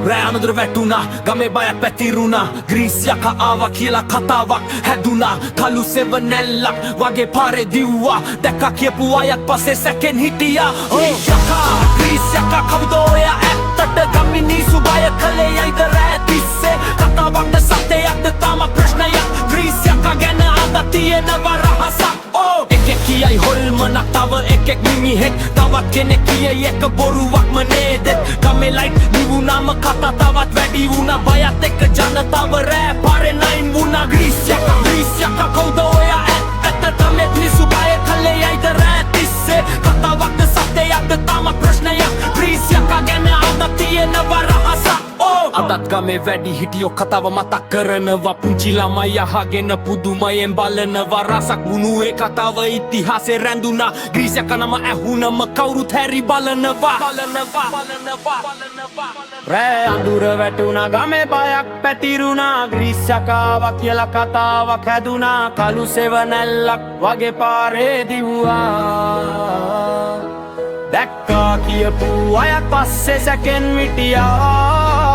රෑ අනතුර වැටුණා ගමේ බයක් පැතිරුණා ග්‍රීස් යකා ආවා කියලා කතාවක් හැදුනා කළු සෙවනැල්ලක් වගේ පාරේ දිව්වා දැක්කා කියපු අයත් පස්සේ සැකෙන් හිටියා ග්‍රීස් යකා කවුද ඔයා ඇත්තට ගමිනිසු බය කළේ යයිද රෑ තිස්සේ කතාවක්ද සත්‍යයක්ද තාම ප්‍රශ්නයක් ග්‍රීස් යකා ගැන අද තියෙනවා රහසක් එකෙක් කියයි හොල්මනක් තව එකෙක් මිනිහෙක් තවත් කෙනෙක් කියයි එක බොරුවක්ම නේද ගමේ ලයිට් නිවුනාම කතා තවත් වැඩි වුණා බයත් එක්ක ජනතාව රෑ පාරේ නයින් වුණා ග්‍රීස් යකා කවුද ඔයා ඇත්තට ගමේ මිනිස්සු බය කළේ යයිද රෑ තිස්සේ කතාවක්ද සත්‍යයක්ද තාම ප්‍රශ්නයක් ග්‍රීස් යකා ගැන අද තියෙනවා රහසක් අදත් ගමේ වැඩි හිටියෝ කතාව මතක් කරනවා පුංචි ළමයි අහගෙන පුදුමයෙන් බලනවා රසක් වුණු ඒ කතාව ඉතිහාසෙ රැඳුණා ග්‍රීස් යකා නම ඇහුනම කවුරුත් හැරි බලනවා රෑ අඳුර වැටුණා ගමේ බයක් පැතිරුණා ග්‍රීස් යකා ආවා කියලා කතාවක් හැදුනා කළු සෙවනැල්ලක් වගේ පාරේ දිව්වා දැක්කා කියපු අයත් පස්සේ සැකෙන් මිටියා